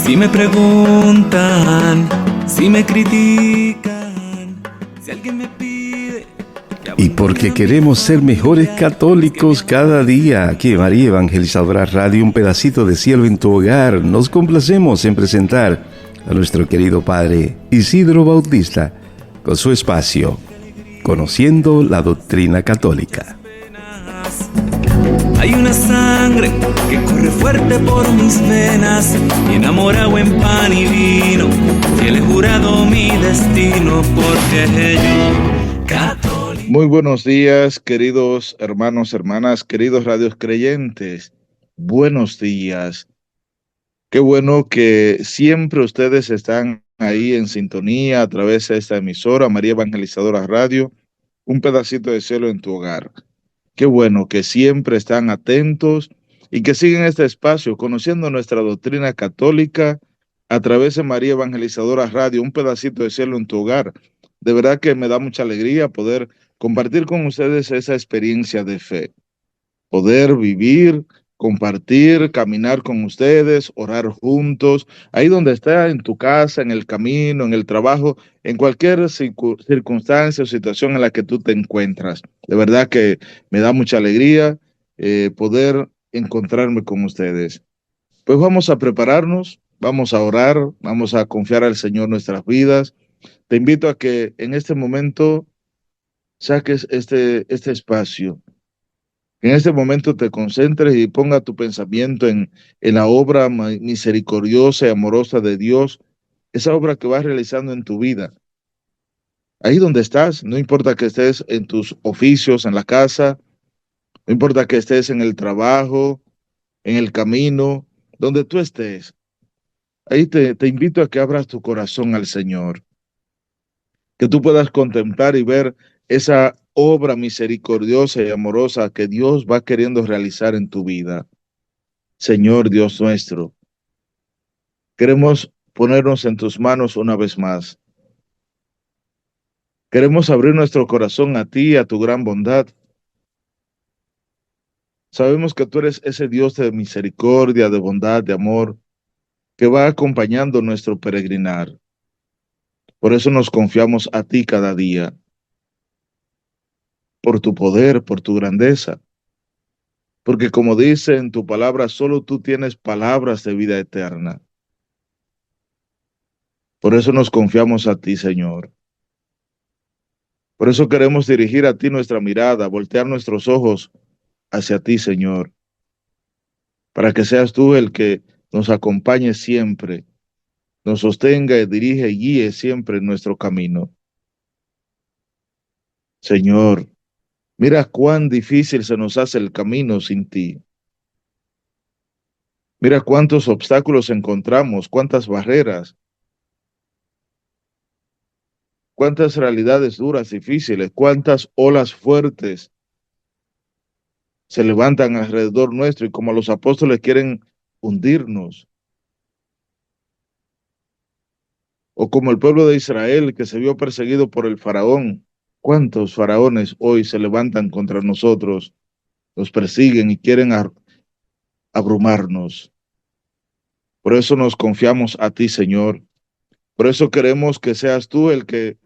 Si me preguntan, si me critican, si alguien me pide... Y porque queremos ser mejores católicos cada día, aquí en María Evangelizadora Radio, un pedacito de cielo en tu hogar, nos complacemos en presentar a nuestro querido Padre Isidro Bautista con su espacio, Conociendo la Doctrina Católica. Hay una sangre que corre fuerte por mis venas, y enamorado en pan y vino, fiel he jurado mi destino, porque yo, católico. Muy buenos días, queridos hermanos, hermanas, queridos radios creyentes. Buenos días. Qué bueno que siempre ustedes están ahí en sintonía a través de esta emisora, María Evangelizadora Radio, un pedacito de cielo en tu hogar. Qué bueno que siempre están atentos y que siguen este espacio conociendo nuestra doctrina católica a través de María Evangelizadora Radio, un pedacito de cielo en tu hogar. De verdad que me da mucha alegría poder compartir con ustedes esa experiencia de fe, poder vivir, compartir, caminar con ustedes, orar juntos, ahí donde está, en tu casa, en el camino, en el trabajo, en cualquier circunstancia o situación en la que tú te encuentras. De verdad que me da mucha alegría poder encontrarme con ustedes. Pues vamos a prepararnos, vamos a orar, vamos a confiar al Señor nuestras vidas. Te invito a que en este momento saques este espacio. En este momento te concentres y ponga tu pensamiento en la obra misericordiosa y amorosa de Dios, esa obra que vas realizando en tu vida. Ahí donde estás, no importa que estés en tus oficios, en la casa, no importa que estés en el trabajo, en el camino, donde tú estés. Ahí te invito a que abras tu corazón al Señor, que tú puedas contemplar y ver esa obra misericordiosa y amorosa que Dios va queriendo realizar en tu vida. Señor Dios nuestro, queremos ponernos en tus manos una vez más. Queremos abrir nuestro corazón a ti, a tu gran bondad. Sabemos que tú eres ese Dios de misericordia, de bondad, de amor, que va acompañando nuestro peregrinar. Por eso nos confiamos a ti cada día, por tu poder, por tu grandeza. Porque como dice en tu palabra, solo tú tienes palabras de vida eterna. Por eso nos confiamos a ti, Señor. Por eso queremos dirigir a ti nuestra mirada, voltear nuestros ojos hacia ti, Señor, para que seas tú el que nos acompañe siempre, nos sostenga, dirige y guíe siempre en nuestro camino. Señor, mira cuán difícil se nos hace el camino sin ti. Mira cuántos obstáculos encontramos, cuántas barreras, cuántas realidades duras, difíciles, cuántas olas fuertes se levantan alrededor nuestro y como los apóstoles quieren hundirnos. O como el pueblo de Israel que se vio perseguido por el faraón. ¿Cuántos faraones hoy se levantan contra nosotros, nos persiguen y quieren abrumarnos? Por eso nos confiamos a ti, Señor. Por eso queremos que seas tú el que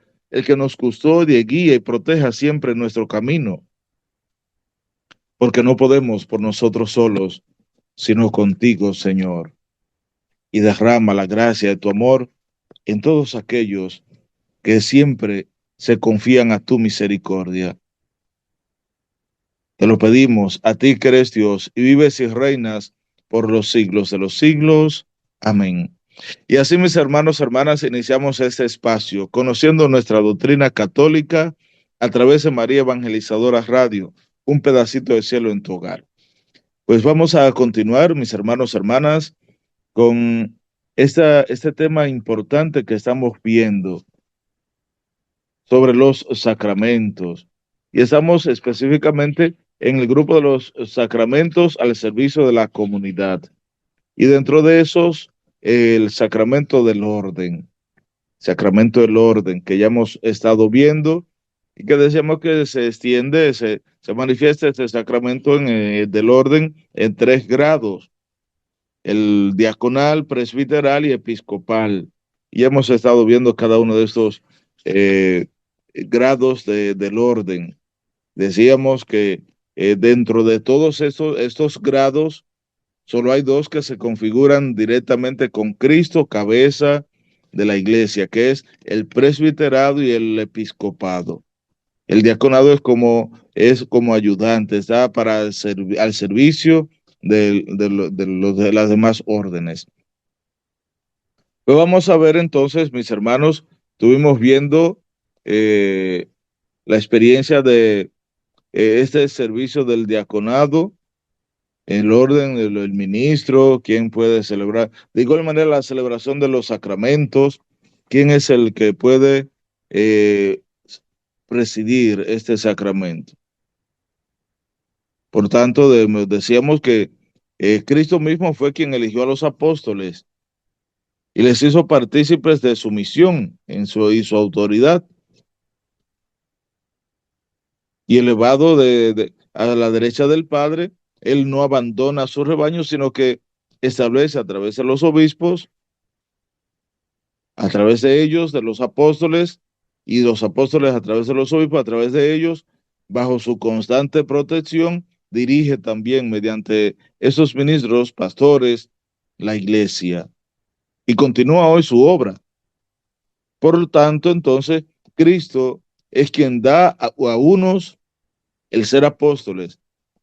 nos custodie, guíe y proteja siempre nuestro camino. Porque no podemos por nosotros solos, sino contigo, Señor. Y derrama la gracia de tu amor en todos aquellos que siempre se confían a tu misericordia. Te lo pedimos a ti que eres Dios y vives y reinas por los siglos de los siglos. Amén. Y así, mis hermanos, hermanas, iniciamos este espacio conociendo nuestra doctrina católica a través de María Evangelizadora Radio, un pedacito de cielo en tu hogar. Pues vamos a continuar, mis hermanos, hermanas, con este tema importante que estamos viendo sobre los sacramentos. Y estamos específicamente en el grupo de los sacramentos al servicio de la comunidad. Y dentro de esos, el sacramento del orden, que ya hemos estado viendo y que decíamos que se extiende, se manifiesta este sacramento del orden en 3 grados. el diaconal, presbiteral y episcopal. Y hemos estado viendo cada uno de estos eh, grados del orden. Decíamos que dentro de todos estos grados, solo hay dos que se configuran directamente con Cristo, cabeza de la iglesia, que es el presbiterado y el episcopado. El diaconado es como ayudante, está al servicio de las demás órdenes. Pues vamos a ver entonces, mis hermanos, estuvimos viendo eh, la experiencia de este servicio del diaconado, el orden, el ministro, quién puede celebrar. De igual manera, la celebración de los sacramentos, quién es el que puede eh, presidir este sacramento. Por tanto, decíamos que Cristo mismo fue quien eligió a los apóstoles y les hizo partícipes de su misión y su autoridad, y elevado a la derecha del Padre, él no abandona a su rebaño, sino que establece a través de los obispos, a través de ellos, de los apóstoles, y los apóstoles a través de los obispos, a través de ellos, bajo su constante protección, dirige también mediante esos ministros, pastores, la iglesia, y continúa hoy su obra. Por lo tanto, entonces, Cristo es quien da a unos el ser apóstoles,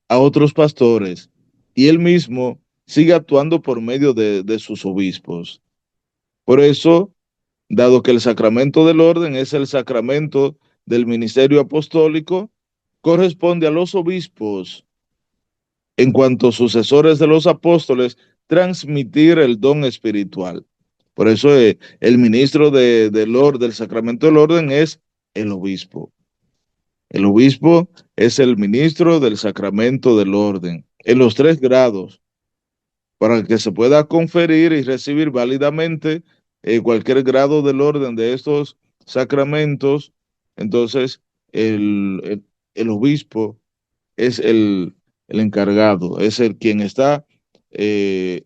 a otros pastores, y él mismo sigue actuando por medio de sus obispos. Por eso, dado que el sacramento del orden es el sacramento del ministerio apostólico, corresponde a los obispos, en cuanto sucesores de los apóstoles, transmitir el don espiritual. Por eso el ministro del sacramento del orden es el obispo. El obispo es el ministro del sacramento del orden, en los 3 grados, para que se pueda conferir y recibir válidamente cualquier grado del orden de estos sacramentos. Entonces, el obispo es el encargado, es el quien está eh,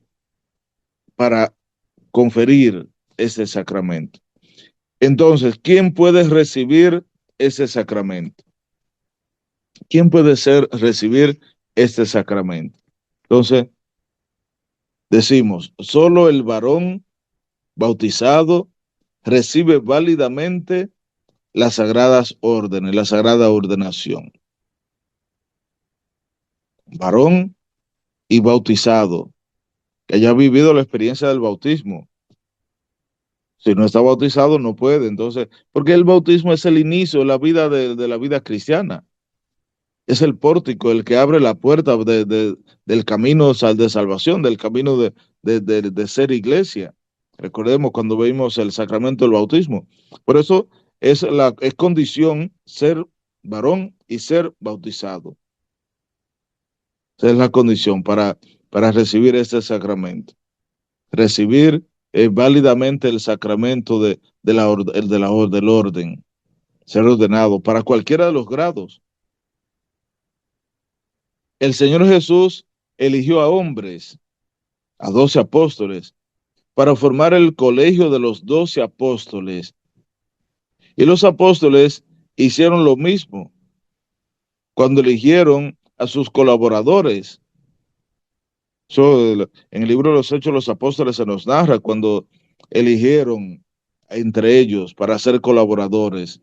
para conferir ese sacramento. Entonces, ¿quién puede recibir ese sacramento? ¿Quién puede recibir este sacramento? Entonces, decimos, solo el varón bautizado recibe válidamente las sagradas órdenes, la sagrada ordenación. Varón y bautizado, que haya vivido la experiencia del bautismo. Si no está bautizado, no puede. Entonces, porque el bautismo es el inicio de la vida de la vida cristiana. Es el pórtico, el que abre la puerta del camino de salvación, del camino de ser iglesia. Recordemos cuando vimos el sacramento del bautismo. Por eso es condición ser varón y ser bautizado. Esa es la condición para recibir este sacramento. Recibir válidamente el sacramento del orden, ser ordenado para cualquiera de los grados. El Señor Jesús eligió a hombres, a 12 apóstoles, para formar el colegio de los 12 apóstoles. Y los apóstoles hicieron lo mismo cuando eligieron a sus colaboradores. En el libro de los Hechos de los Apóstoles se nos narra cuando eligieron entre ellos para ser colaboradores.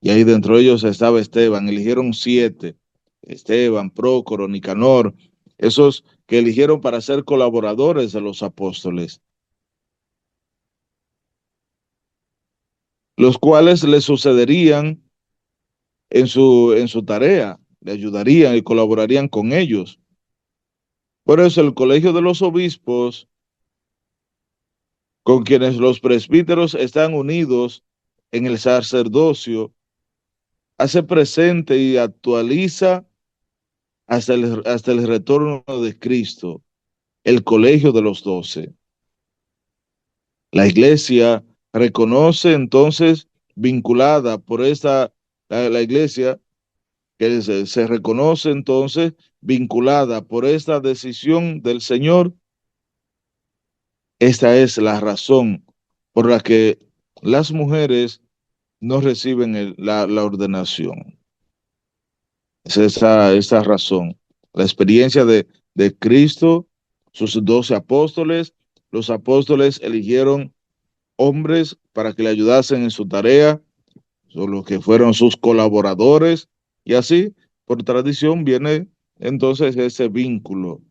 Y ahí dentro de ellos estaba Esteban, eligieron 7, Esteban, Prócoro, Nicanor, esos que eligieron para ser colaboradores de los apóstoles, los cuales le sucederían en su tarea, le ayudarían y colaborarían con ellos. Por eso el colegio de los obispos, con quienes los presbíteros están unidos en el sacerdocio, hace presente y actualiza hasta el retorno de Cristo, el colegio de los 12. La iglesia reconoce entonces vinculada por la iglesia que se reconoce entonces vinculada por esta decisión del Señor, Esta es la razón por la que las mujeres no reciben la ordenación. Es esa razón. La experiencia de Cristo, sus 12 apóstoles, los apóstoles eligieron hombres para que le ayudasen en su tarea, son los que fueron sus colaboradores, y así, por tradición, viene entonces ese vínculo.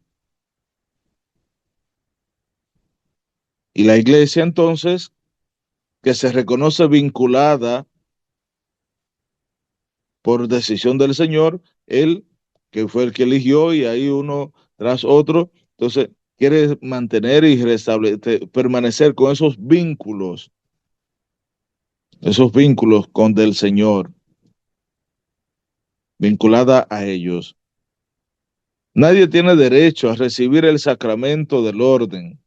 Y la iglesia entonces, que se reconoce vinculada por decisión del Señor, Él, que fue el que eligió, y ahí uno tras otro, entonces quiere mantener y restablecer, permanecer con esos vínculos con del Señor, vinculada a ellos. Nadie tiene derecho a recibir el sacramento del orden.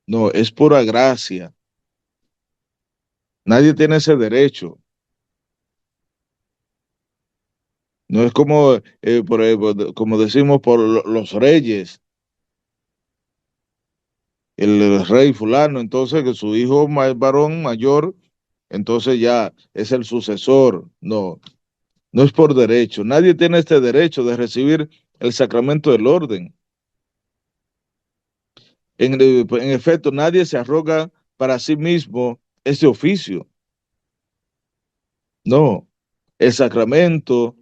No, es pura gracia. Nadie tiene ese derecho. No es como, como decimos por los reyes, el rey fulano, entonces que su hijo varón mayor, entonces ya es el sucesor. No, no es por derecho. Nadie tiene este derecho de recibir el sacramento del orden. En efecto, nadie se arroga para sí mismo este oficio. No, el sacramento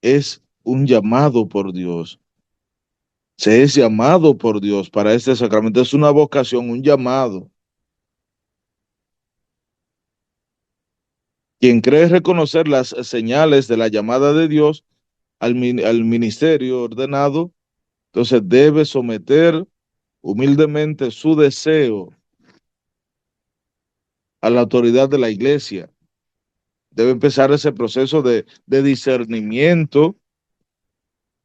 es un llamado por Dios. Se es llamado por Dios para este sacramento. Es una vocación, un llamado. Quien cree reconocer las señales de la llamada de Dios al ministerio ordenado, entonces debe someter humildemente su deseo a la autoridad de la iglesia. Debe empezar ese proceso de discernimiento,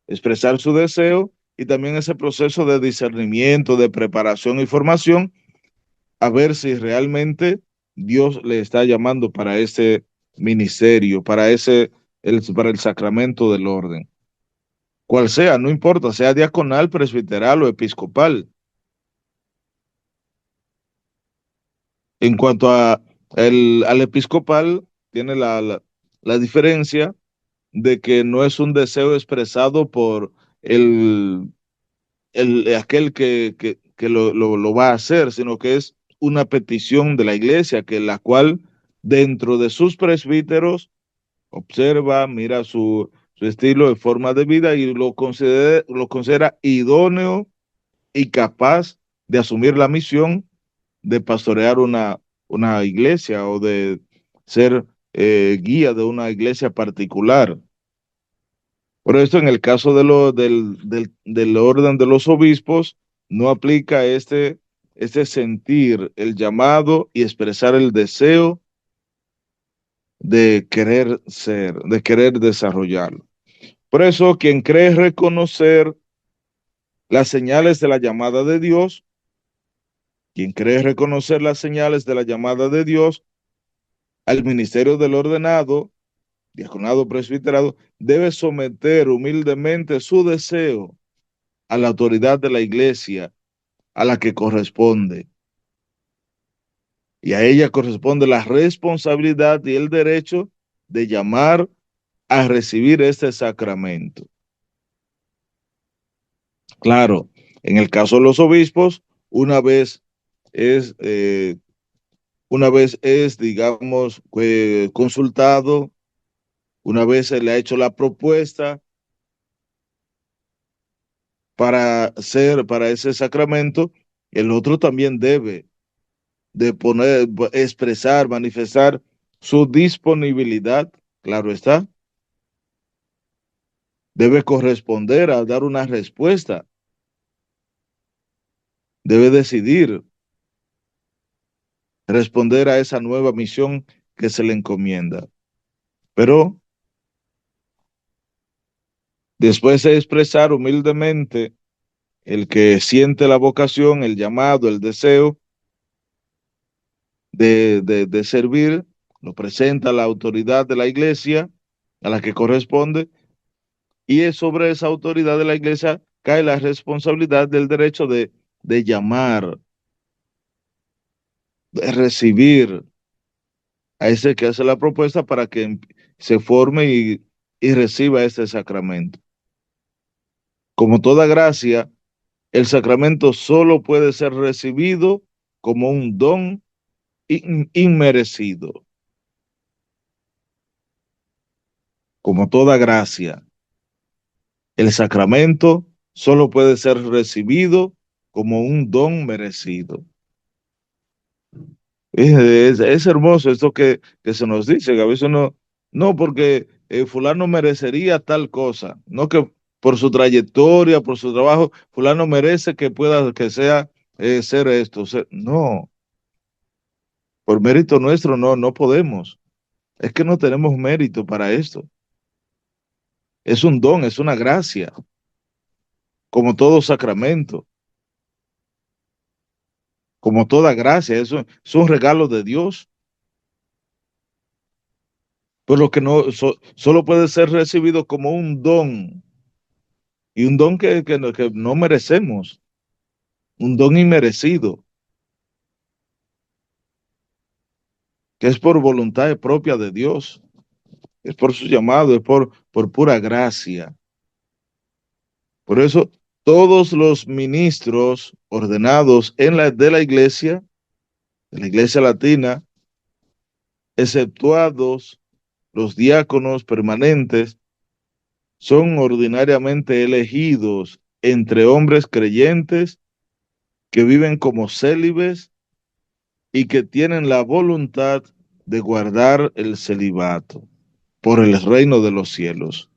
expresar su deseo, y también ese proceso de discernimiento, de preparación y formación, a ver si realmente Dios le está llamando para ese ministerio, para el sacramento del orden. Cual sea, no importa, sea diaconal, presbiteral o episcopal. En cuanto al episcopal, tiene la diferencia de que no es un deseo expresado por el, aquel que lo va a hacer, sino que es una petición de la iglesia, que la cual dentro de sus presbíteros observa, mira su estilo de forma de vida y lo considera idóneo y capaz de asumir la misión de pastorear una iglesia o de ser guía de una iglesia particular. Por esto, en el caso del orden de los obispos, no aplica este sentir el llamado y expresar el deseo de querer ser, de querer desarrollarlo. Por eso, quien cree reconocer las señales de la llamada de Dios, quien cree reconocer las señales de la llamada de Dios al ministerio del ordenado, diaconado, presbiterado, debe someter humildemente su deseo a la autoridad de la iglesia a la que corresponde. Y a ella corresponde la responsabilidad y el derecho de llamar a recibir este sacramento. Claro, en el caso de los obispos, una vez es, eh, digamos, consultado, una vez se le ha hecho la propuesta para ese sacramento, el otro también debe de expresar, manifestar su disponibilidad, claro está, debe corresponder a dar una respuesta, debe decidir responder a esa nueva misión que se le encomienda. Pero después de expresar humildemente el que siente la vocación, el llamado, el deseo de servir, lo presenta a la autoridad de la iglesia a la que corresponde, y es sobre esa autoridad de la iglesia cae la responsabilidad del derecho de llamar de recibir a ese que hace la propuesta para que se forme y reciba este sacramento. Como toda gracia, el sacramento solo puede ser recibido como un don inmerecido. Como toda gracia, el sacramento solo puede ser recibido como un don merecido. Es hermoso esto que se nos dice, que a veces no porque fulano merecería tal cosa, no que por su trayectoria, por su trabajo, fulano merece que pueda, que sea ser esto. No, por mérito nuestro no podemos. Es que no tenemos mérito para esto. Es un don, es una gracia, como todo sacramento, como toda gracia, eso es un regalo de Dios, por lo que solo puede ser recibido como un don. Y un don que no merecemos, un don inmerecido, que es por voluntad propia de Dios, es por su llamado, es por pura gracia. Por eso, todos los ministros ordenados de la iglesia latina, exceptuados los diáconos permanentes, son ordinariamente elegidos entre hombres creyentes que viven como célibes y que tienen la voluntad de guardar el celibato por el reino de los cielos.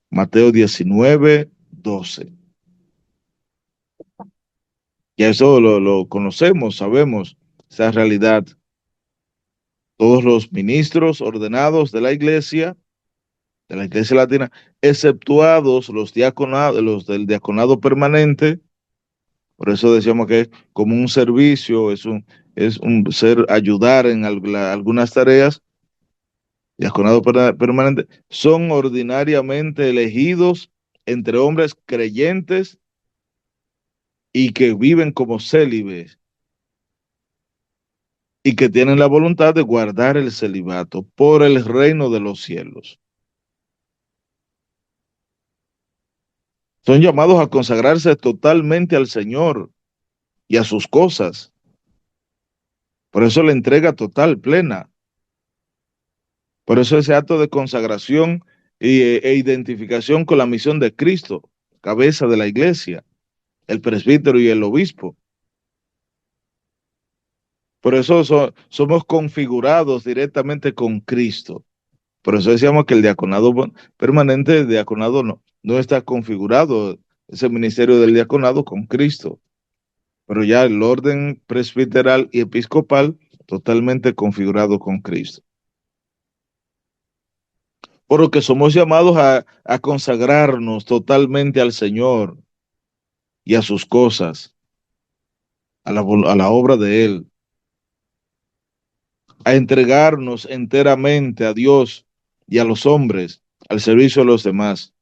Mateo 19:12. Ya eso lo conocemos, sabemos esa realidad. Todos los ministros ordenados de la iglesia latina, exceptuados los del diaconado permanente, por eso decíamos que es como un servicio, es un ser ayudar en algunas tareas. Diaconado permanente, son ordinariamente elegidos entre hombres creyentes y que viven como célibes y que tienen la voluntad de guardar el celibato por el reino de los cielos. Son llamados a consagrarse totalmente al Señor y a sus cosas. Por eso la entrega total, plena. Por eso ese acto de consagración e identificación con la misión de Cristo, cabeza de la iglesia, el presbítero y el obispo. Por eso somos configurados directamente con Cristo. Por eso decíamos que el diaconado permanente, el diaconado no está configurado, ese ministerio del diaconado con Cristo. Pero ya el orden presbiteral y episcopal totalmente configurado con Cristo. Por lo que somos llamados a consagrarnos totalmente al Señor y a sus cosas, a la obra de Él, a entregarnos enteramente a Dios y a los hombres, al servicio de los demás.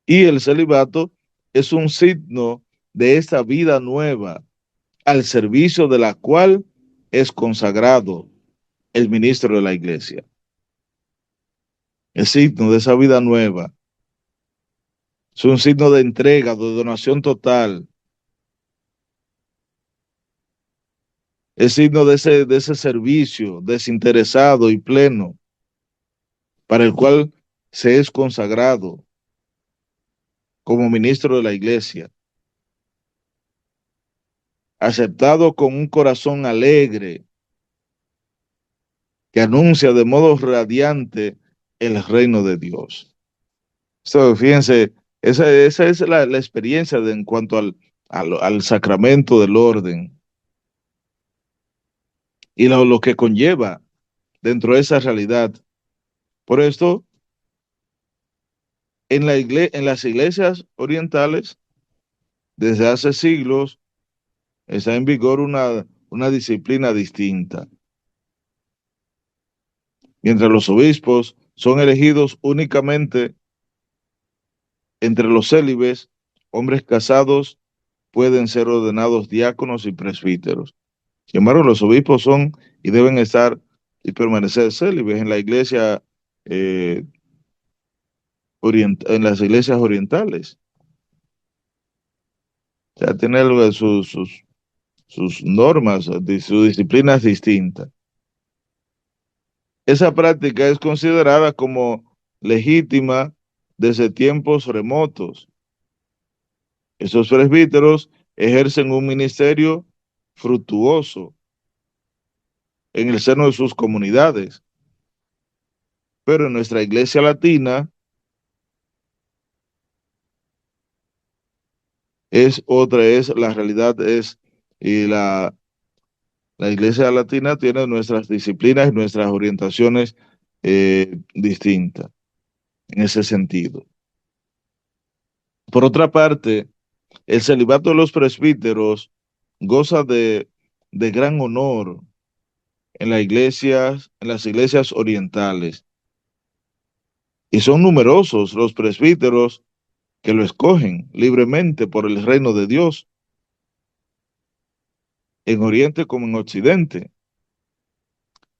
Y el celibato es un signo de esta vida nueva, al servicio de la cual es consagrado el ministro de la iglesia. El signo de esa vida nueva es un signo de entrega, de donación total. Es signo de ese servicio desinteresado y pleno para el cual se es consagrado como ministro de la iglesia, aceptado con un corazón alegre que anuncia de modo radiante el reino de Dios. Esto, fíjense, esa es la experiencia en cuanto al sacramento del orden y lo que conlleva dentro de esa realidad. Por esto, en las iglesias orientales, desde hace siglos, está en vigor una disciplina distinta. Mientras los obispos son elegidos únicamente entre los célibes, hombres casados pueden ser ordenados diáconos y presbíteros. Sin embargo, los obispos son y deben estar y permanecer célibes en la iglesia, eh, en las iglesias orientales. O sea, tiene algo de sus normas, sus disciplinas distintas. Esa práctica es considerada como legítima desde tiempos remotos. Esos presbíteros ejercen un ministerio fructuoso en el seno de sus comunidades, pero en nuestra iglesia latina es la realidad y la iglesia latina tiene nuestras disciplinas y nuestras orientaciones distintas en ese sentido. Por otra parte, el celibato de los presbíteros goza de gran honor en las iglesias orientales, y son numerosos los presbíteros que lo escogen libremente por el reino de Dios, en Oriente como en Occidente.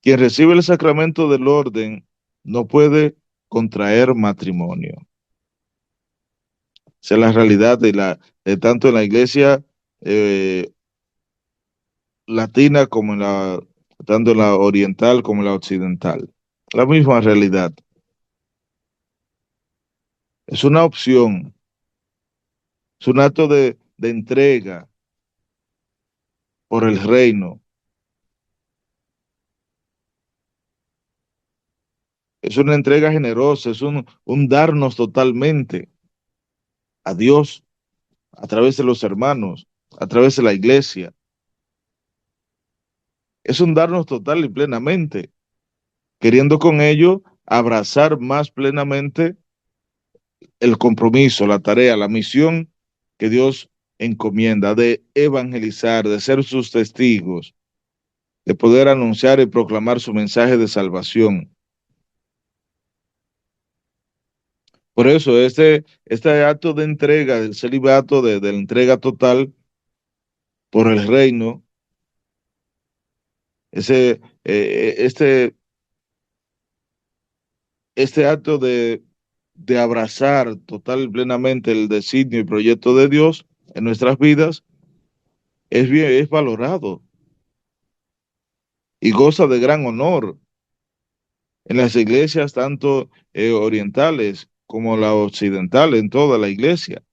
Quien recibe el sacramento del orden no puede contraer matrimonio. Esa es la realidad de tanto en la iglesia eh, latina como tanto en la oriental como en la occidental. La misma realidad. Es una opción, es un acto de entrega por el reino. Es una entrega generosa, es un darnos totalmente a Dios a través de los hermanos, a través de la iglesia. Es un darnos total y plenamente, queriendo con ello abrazar más plenamente el compromiso, la tarea, la misión que Dios encomienda de evangelizar, de ser sus testigos, de poder anunciar y proclamar su mensaje de salvación. Por eso este acto de entrega, del celibato, de la entrega total por el reino, ese, este acto de abrazar total y plenamente el designio y proyecto de Dios en nuestras vidas, es valorado y goza de gran honor en las iglesias tanto orientales como la occidental, en toda la iglesia.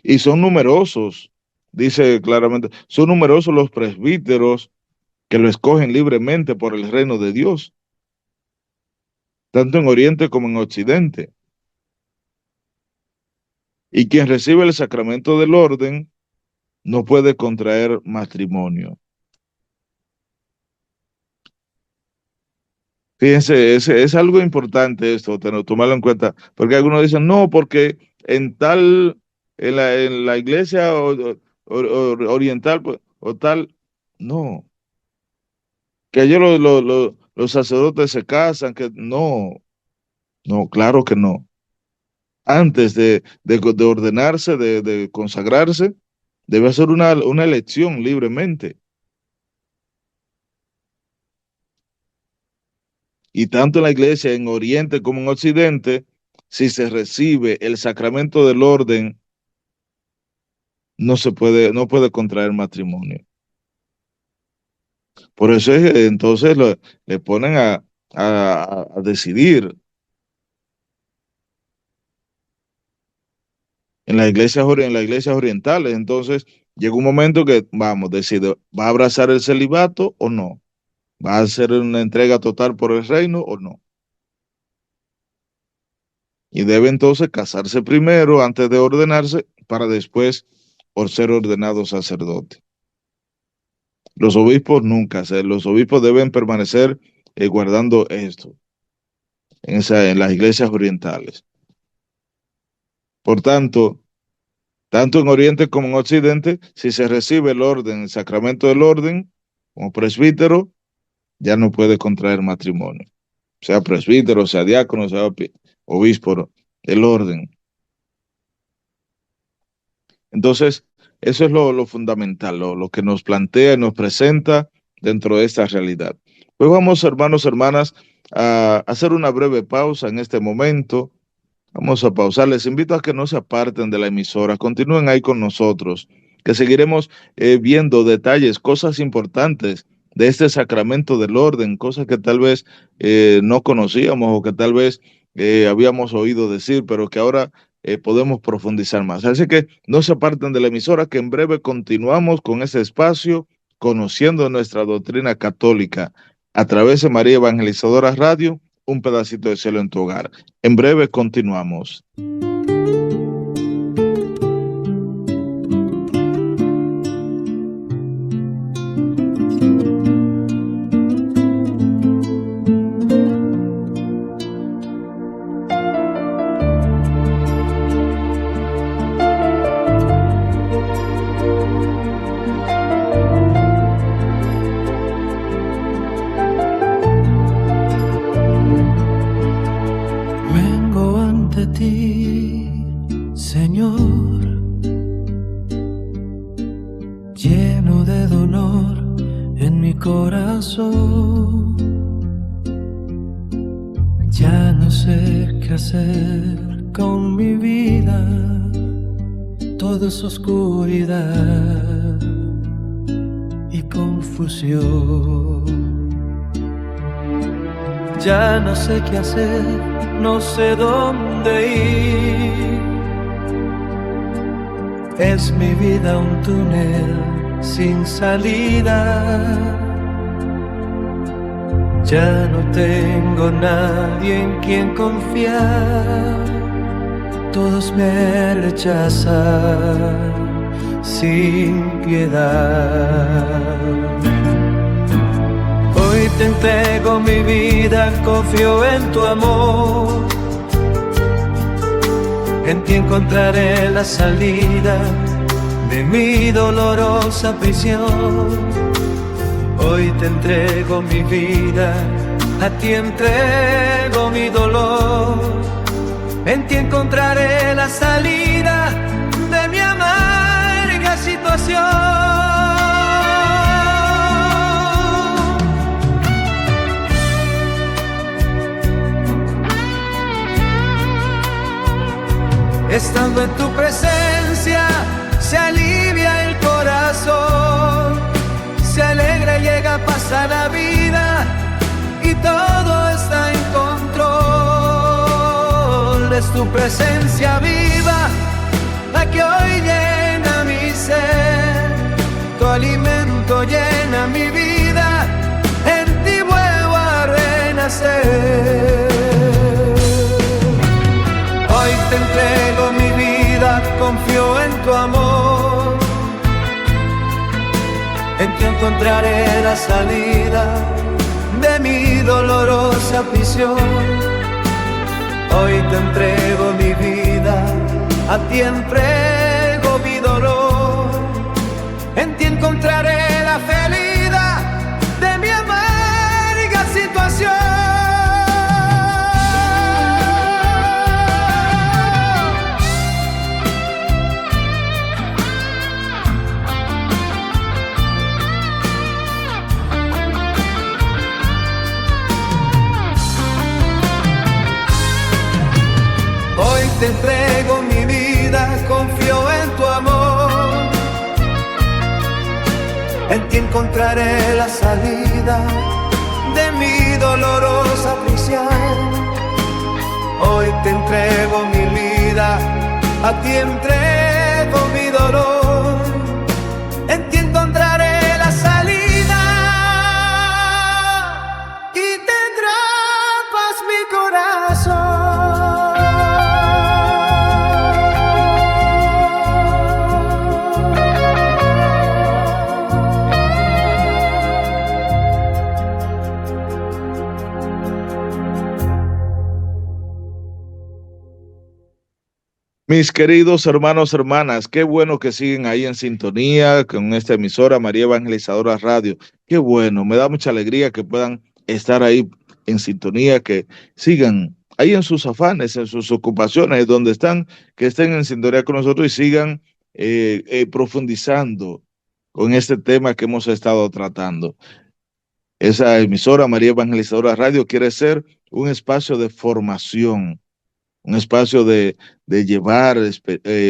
Y son numerosos, dice claramente, son numerosos los presbíteros que lo escogen libremente por el reino de Dios, tanto en Oriente como en Occidente. Y quien recibe el sacramento del orden no puede contraer matrimonio. Fíjense, es algo importante esto, tomarlo en cuenta, porque algunos dicen, no, porque en la iglesia oriental, pues, o tal, no, que ellos los sacerdotes se casan, que no, claro que no. Antes de ordenarse, de consagrarse, debe hacer una elección libremente. Y tanto en la iglesia, en Oriente como en Occidente, si se recibe el sacramento del orden, no puede contraer matrimonio. Por eso entonces le ponen a decidir en las iglesias orientales. Entonces llega un momento que, vamos, decide, ¿va a abrazar el celibato o no? ¿Va a hacer una entrega total por el reino o no? Y debe entonces casarse primero antes de ordenarse para después por ser ordenado sacerdote. Los obispos nunca, los obispos deben permanecer guardando esto en las iglesias orientales. Por tanto, tanto en Oriente como en Occidente, si se recibe el orden, el sacramento del orden, como presbítero, ya no puede contraer matrimonio. Sea presbítero, sea diácono, sea obispo, el orden. Entonces, eso es lo fundamental, lo que nos plantea y nos presenta dentro de esta realidad. Pues vamos, hermanos, hermanas, a hacer una breve pausa en este momento. Vamos a pausar. Les invito a que no se aparten de la emisora. Continúen ahí con nosotros, que seguiremos viendo detalles, cosas importantes de este sacramento del orden, cosas que tal vez no conocíamos o que tal vez habíamos oído decir, pero que ahora podemos profundizar más. Así que no se aparten de la emisora, que en breve continuamos con este espacio, conociendo nuestra doctrina católica a través de María Evangelizadora Radio, un pedacito de cielo en tu hogar. En breve continuamos. Ya no sé qué hacer con mi vida, todo es oscuridad y confusión. Ya no sé qué hacer, no sé dónde ir. Es mi vida un túnel sin salida. Ya no tengo nadie en quien confiar. Todos me rechazan sin piedad. Hoy te entrego mi vida, confío en tu amor. En ti encontraré la salida de mi dolorosa prisión. Hoy te entrego mi vida, a ti entrego mi dolor. En ti encontraré la salida de mi amarga situación. Estando en tu presencia, se alivia el corazón, se alegra y llega a pasar la vida y todo está en control. Es tu presencia viva la que hoy llena mi ser, tu alimento llena mi vida, en ti vuelvo a renacer. Hoy te entrego mi vida, confío en tu amor. En ti encontraré la salida de mi dolorosa prisión. Hoy te entrego mi vida, a ti entrego mi dolor. En ti encontraré la felicidad de mi amarga situación. Te entrego mi vida, confío en tu amor. En ti encontraré la salida de mi dolorosa prisión. Hoy te entrego mi vida, a ti entrego mi dolor. En ti encontraré la salida y tendrá paz mi corazón. Mis queridos hermanos, hermanas, qué bueno que siguen ahí en sintonía con esta emisora María Evangelizadora Radio. Qué bueno, me da mucha alegría que puedan estar ahí en sintonía, que sigan ahí en sus afanes, en sus ocupaciones, donde están, que estén en sintonía con nosotros y sigan profundizando con este tema que hemos estado tratando. Esa emisora, María Evangelizadora Radio, quiere ser un espacio de formación, un espacio de llevar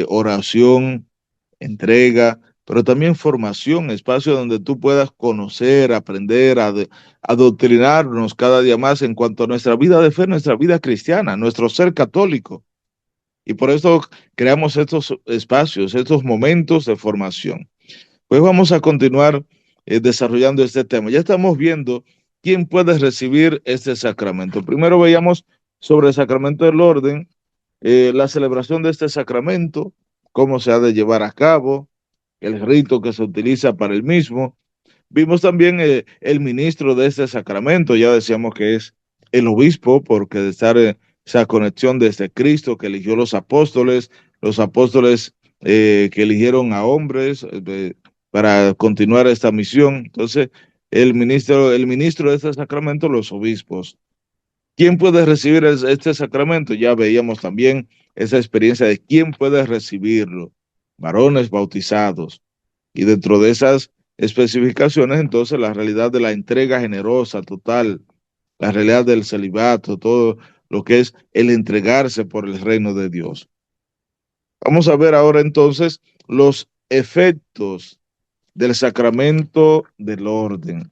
oración, entrega, pero también formación, espacio donde tú puedas conocer, aprender, adoctrinarnos cada día más en cuanto a nuestra vida de fe, nuestra vida cristiana, nuestro ser católico. Y por eso creamos estos espacios, estos momentos de formación. Pues vamos a continuar desarrollando este tema. Ya estamos viendo quién puede recibir este sacramento. Primero veíamos sobre el sacramento del orden, la celebración de este sacramento, cómo se ha de llevar a cabo, el rito que se utiliza para el mismo. Vimos también el ministro de este sacramento, ya decíamos que es el obispo, porque de estar esa conexión desde Cristo que eligió los apóstoles que eligieron a hombres para continuar esta misión. Entonces, el ministro de este sacramento, los obispos. ¿Quién puede recibir este sacramento? Ya veíamos también esa experiencia de quién puede recibirlo. Varones bautizados. Y dentro de esas especificaciones, entonces, la realidad de la entrega generosa, total, la realidad del celibato, todo lo que es el entregarse por el reino de Dios. Vamos a ver ahora entonces los efectos del sacramento del orden.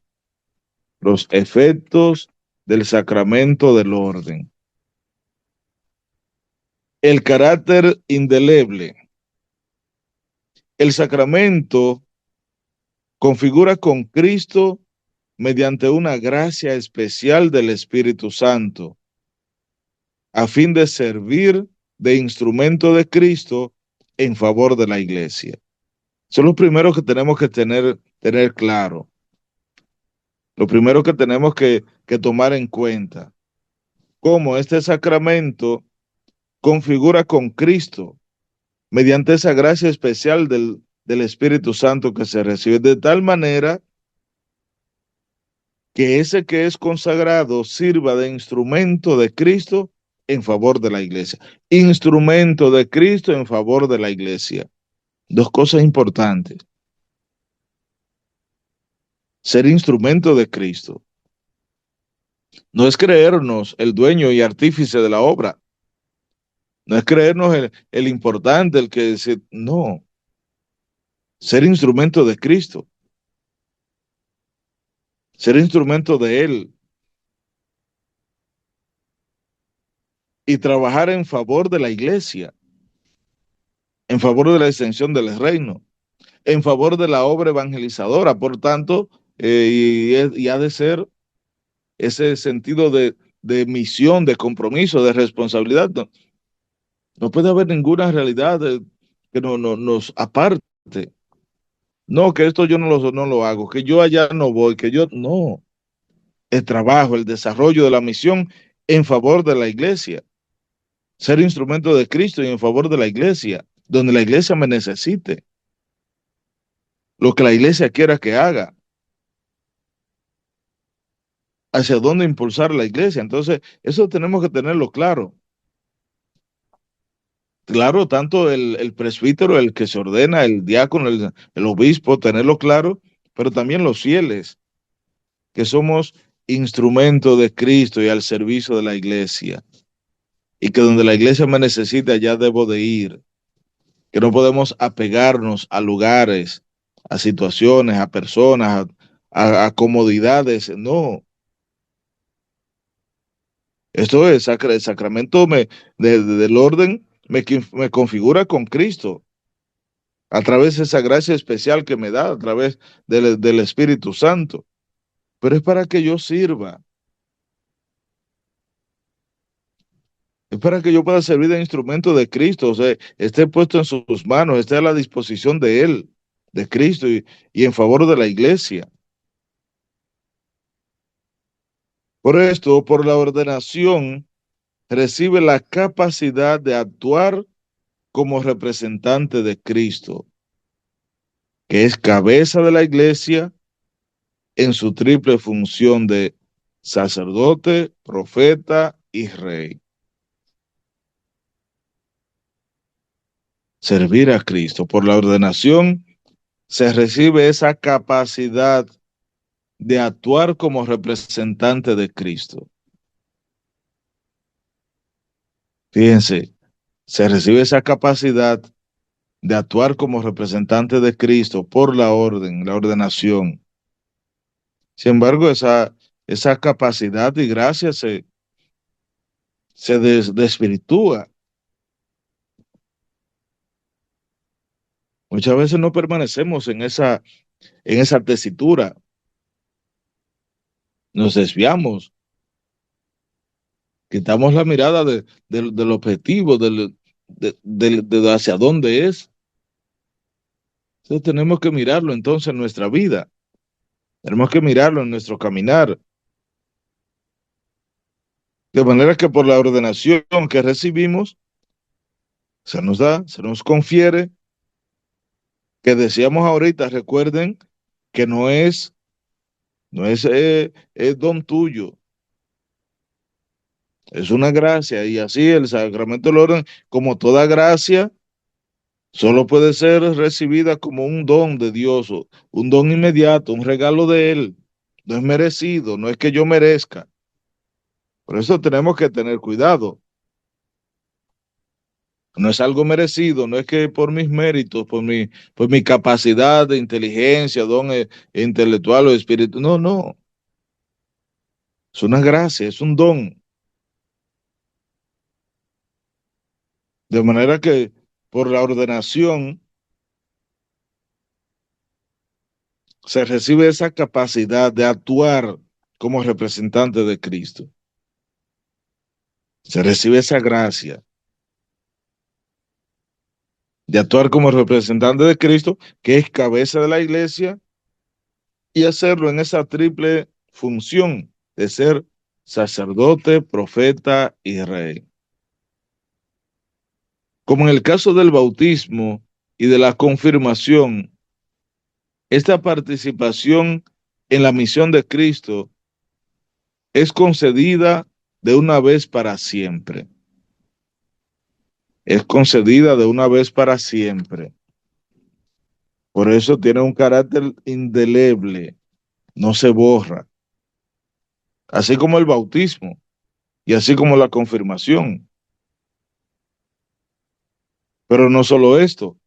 Los efectos del sacramento del orden. El carácter indeleble. El sacramento configura con Cristo mediante una gracia especial del Espíritu Santo, a fin de servir de instrumento de Cristo en favor de la iglesia. Eso es lo primero que tenemos que tener claro. Lo primero que tenemos que tomar en cuenta. Cómo este sacramento configura con Cristo mediante esa gracia especial del Espíritu Santo que se recibe, de tal manera que ese que es consagrado sirva de instrumento de Cristo en favor de la iglesia. Instrumento de Cristo en favor de la iglesia. Dos cosas importantes. Ser instrumento de Cristo. No es creernos el dueño y artífice de la obra. No es creernos el importante, el que dice, no. Ser instrumento de Cristo. Ser instrumento de Él. Y trabajar en favor de la iglesia. En favor de la extensión del reino. En favor de la obra evangelizadora. Por tanto, y ha de ser ese sentido de misión, de compromiso, de responsabilidad. No, no puede haber ninguna realidad que nos aparte. No, que esto yo no lo hago, que yo allá no voy, que yo no. El trabajo, el desarrollo de la misión en favor de la iglesia. Ser instrumento de Cristo y en favor de la iglesia, donde la iglesia me necesite. Lo que la iglesia quiera que haga. Hacia dónde impulsar la iglesia. Entonces, eso tenemos que tenerlo claro. Claro, tanto el presbítero, el que se ordena, el diácono, el obispo, tenerlo claro, pero también los fieles, que somos instrumento de Cristo y al servicio de la iglesia. Y que donde la iglesia me necesita, ya debo de ir. Que no podemos apegarnos a lugares, a situaciones, a personas, a comodidades. No. Esto es, el sacramento del orden me configura con Cristo a través de esa gracia especial que me da, a través del Espíritu Santo. Pero es para que yo sirva, es para que yo pueda servir de instrumento de Cristo, o sea, esté puesto en sus manos, esté a la disposición de Él, de Cristo y en favor de la iglesia. Por esto, por la ordenación, recibe la capacidad de actuar como representante de Cristo, que es cabeza de la iglesia en su triple función de sacerdote, profeta y rey. servir a Cristo. Por la ordenación se recibe esa capacidad de actuar como representante de Cristo. Fíjense, se recibe esa capacidad de actuar como representante de Cristo por la orden, la ordenación. Sin embargo, esa capacidad y gracia se desvirtúa. Muchas veces no permanecemos en esa tesitura, nos desviamos, quitamos la mirada del objetivo, de hacia dónde es. Entonces tenemos que mirarlo entonces en nuestra vida, tenemos que mirarlo en nuestro caminar, de manera que por la ordenación que recibimos, se nos da, se nos confiere, que decíamos ahorita, recuerden que no es don tuyo, es una gracia, y así el sacramento del orden, como toda gracia, solo puede ser recibida como un don de Dios, o un don inmediato, un regalo de Él. No es merecido, no es que yo merezca. Por eso tenemos que tener cuidado. No es algo merecido, no es que por mis méritos, por mi capacidad de inteligencia, don intelectual o espíritu. No, no. Es una gracia, es un don. De manera que por la ordenación se recibe esa capacidad de actuar como representante de Cristo. Se recibe esa gracia de actuar como representante de Cristo, que es cabeza de la iglesia, y hacerlo en esa triple función de ser sacerdote, profeta y rey. Como en el caso del bautismo y de la confirmación, esta participación en la misión de Cristo es concedida de una vez para siempre. Es concedida de una vez para siempre. Por eso tiene un carácter indeleble, no se borra. Así como el bautismo y así como la confirmación. Pero no solo esto,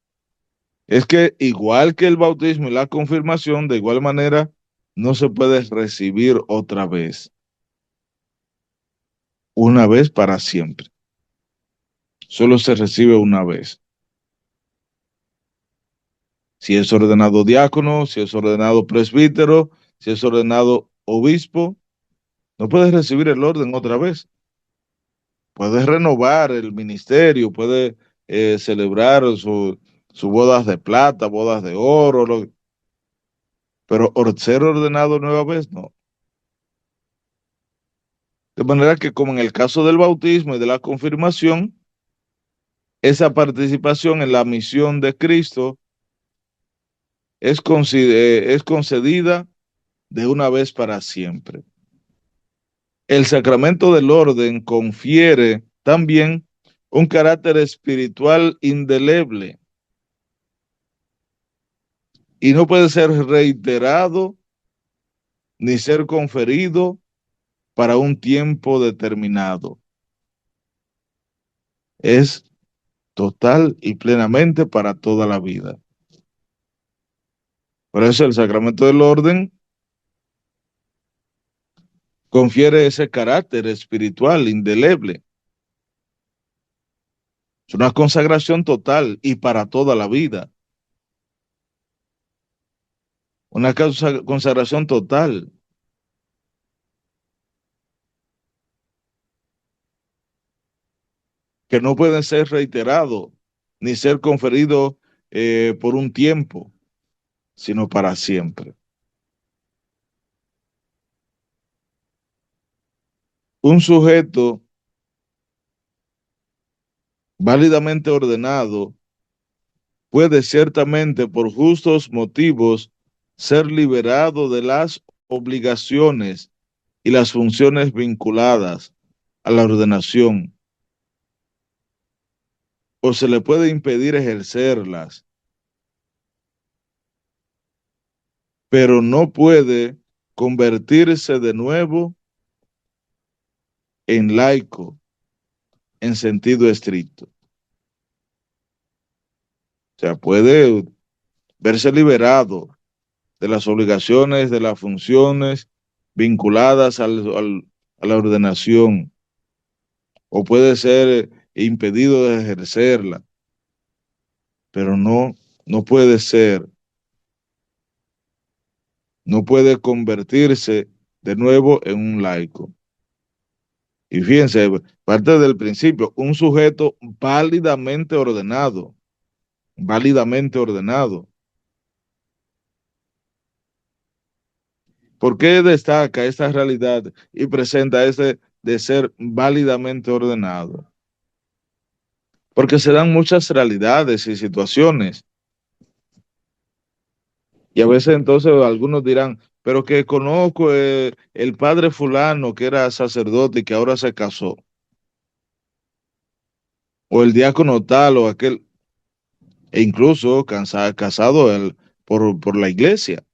es que igual que el bautismo y la confirmación, de igual manera, no se puede recibir otra vez, una vez para siempre. Solo se recibe una vez. Si es ordenado diácono, si es ordenado presbítero, si es ordenado obispo, no puedes recibir el orden otra vez. Puedes renovar el ministerio, puede celebrar sus bodas de plata, bodas de oro, pero ser ordenado nueva vez, no. De manera que como en el caso del bautismo y de la confirmación, esa participación en la misión de Cristo es concedida de una vez para siempre. El sacramento del orden confiere también un carácter espiritual indeleble y no puede ser reiterado ni ser conferido para un tiempo determinado. Es total y plenamente para toda la vida. Por eso el sacramento del orden confiere ese carácter espiritual indeleble. Es una consagración total y para toda la vida. Una consagración total. Que no puede ser reiterado ni ser conferido por un tiempo, sino para siempre. Un sujeto válidamente ordenado puede ciertamente por justos motivos ser liberado de las obligaciones y las funciones vinculadas a la ordenación. o se le puede impedir ejercerlas, pero no puede convertirse de nuevo en laico en sentido estricto. O sea, puede verse liberado de las obligaciones, de las funciones vinculadas a la ordenación, o puede ser impedido de ejercerla, pero no puede ser, no puede convertirse de nuevo en un laico. Y fíjense, parte del principio, un sujeto válidamente ordenado. ¿Por qué destaca esta realidad y presenta ese de ser válidamente ordenado? Porque se dan muchas realidades y situaciones. Y a veces entonces algunos dirán, pero que conozco el padre fulano que era sacerdote y que ahora se casó, o el diácono tal o aquel, e incluso casado por la iglesia.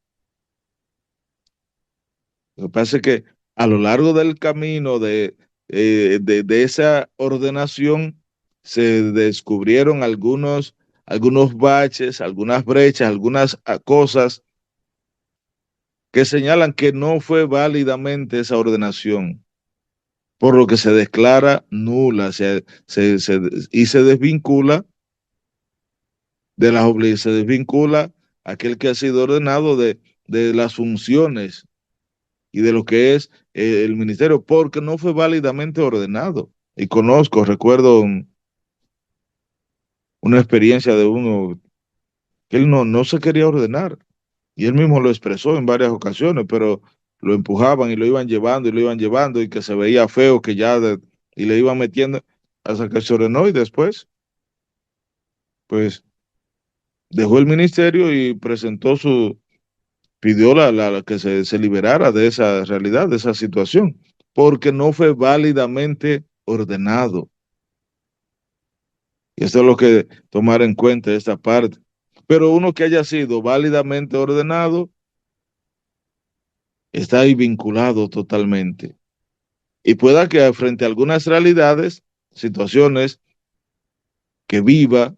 Lo que pasa es que a lo largo del camino de esa ordenación se descubrieron algunos baches, algunas brechas, algunas cosas que señalan que no fue válidamente esa ordenación, por lo que se declara nula y se desvincula se desvincula aquel que ha sido ordenado de las funciones y de lo que es el ministerio, porque no fue válidamente ordenado. Y recuerdo una experiencia de uno que él no se quería ordenar, y él mismo lo expresó en varias ocasiones, pero lo empujaban y lo iban llevando y lo iban llevando, y que se veía feo, y le iban metiendo hasta que se ordenó, y después, pues, dejó el ministerio y pidió la que se liberara de esa realidad, de esa situación, porque no fue válidamente ordenado. Y esto es lo que tomar en cuenta esta parte. Pero uno que haya sido válidamente ordenado está ahí vinculado totalmente. Y pueda que frente a algunas realidades, situaciones que viva,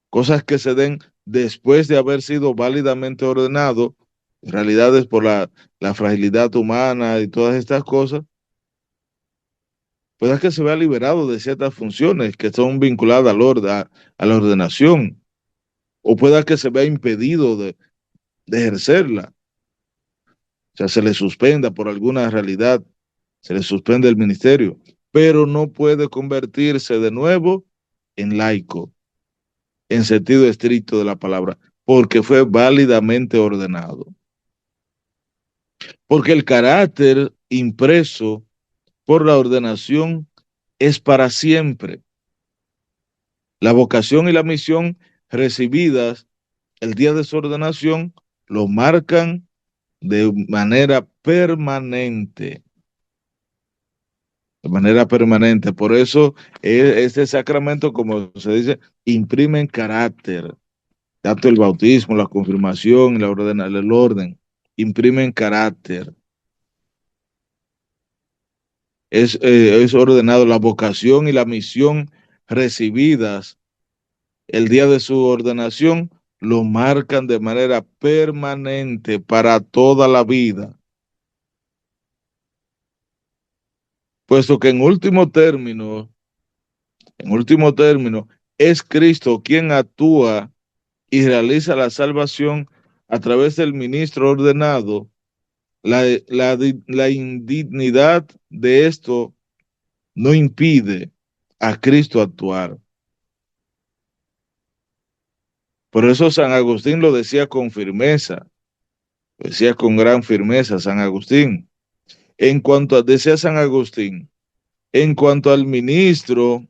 cosas que se den después de haber sido válidamente ordenado, realidades por la fragilidad humana y todas estas cosas, pueda que se vea liberado de ciertas funciones que son vinculadas a la ordenación, o pueda que se vea impedido de ejercerla. O sea, se le suspenda por alguna realidad, se le suspende el ministerio, pero no puede convertirse de nuevo en laico, en sentido estricto de la palabra, porque fue válidamente ordenado. Porque el carácter impreso por la ordenación es para siempre. La vocación y la misión recibidas el día de su ordenación lo marcan de manera permanente. De manera permanente. Por eso este sacramento, como se dice, imprime en carácter. Tanto el bautismo, la confirmación, el orden, imprimen carácter. Es ordenado la vocación y la misión recibidas el día de su ordenación, lo marcan de manera permanente para toda la vida. Puesto que en último término, es Cristo quien actúa y realiza la salvación a través del ministro ordenado. La indignidad de esto no impide a Cristo actuar. Por eso San Agustín lo decía con firmeza, lo decía con gran firmeza San Agustín. Decía San Agustín, en cuanto al ministro,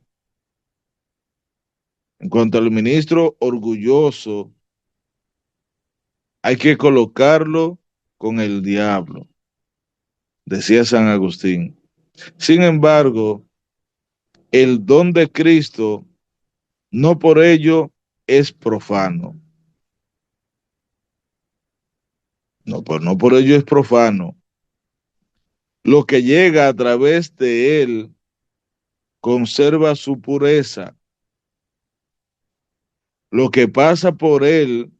en cuanto al ministro orgulloso, hay que colocarlo con el diablo, decía San Agustín. Sin embargo, el don de Cristo no por ello es profano. No por ello es profano. Lo que llega a través de él conserva su pureza. Lo que pasa por él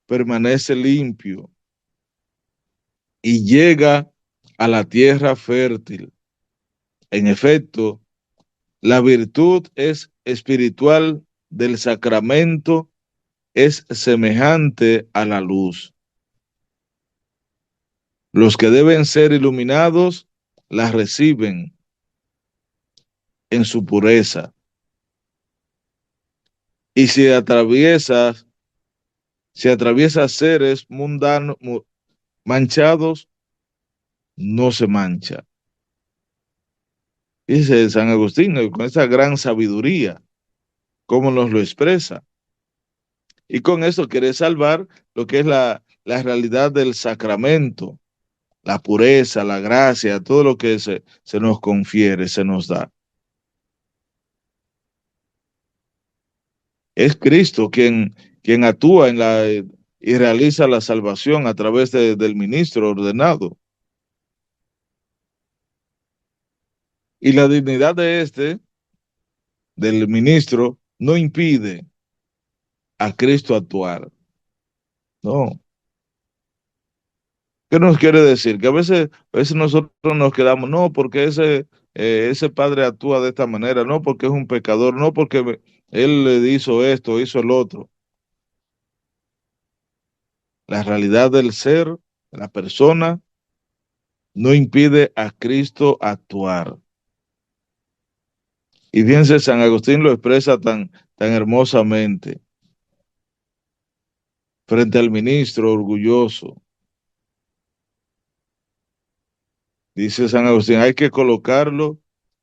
permanece limpio y llega a la tierra fértil. En efecto, la virtud es espiritual del sacramento, es semejante a la luz. Los que deben ser iluminados la reciben en su pureza. Y si atraviesa seres mundanos, manchados, no se mancha. Dice San Agustín, con esa gran sabiduría, cómo nos lo expresa. Y con esto quiere salvar lo que es la realidad del sacramento, la pureza, la gracia, todo lo que se nos confiere, se nos da. Es Cristo quien actúa y realiza la salvación a través del ministro ordenado. Y la dignidad del ministro, no impide a Cristo actuar. No. ¿Qué nos quiere decir? Que a veces nosotros nos quedamos, no, porque ese padre actúa de esta manera, no, porque es un pecador, no, porque él le hizo esto, hizo el otro. La realidad del ser, la persona, no impide a Cristo actuar. Y fíjense, San Agustín lo expresa tan hermosamente frente al ministro orgulloso. Dice San Agustín, hay que colocarlo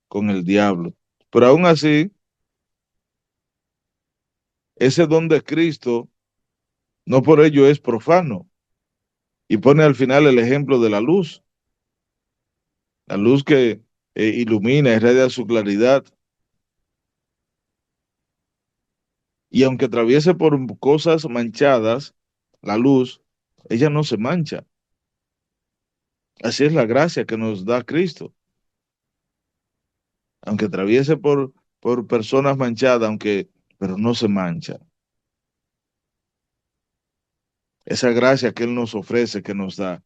con el diablo. Pero aún así, ese don de Cristo no por ello es profano. Y pone al final el ejemplo de la luz que ilumina, irradia su claridad. Y aunque atraviese por cosas manchadas, la luz, ella no se mancha. Así es la gracia que nos da Cristo. Aunque atraviese por personas manchadas, pero no se mancha. Esa gracia que Él nos ofrece, que nos da.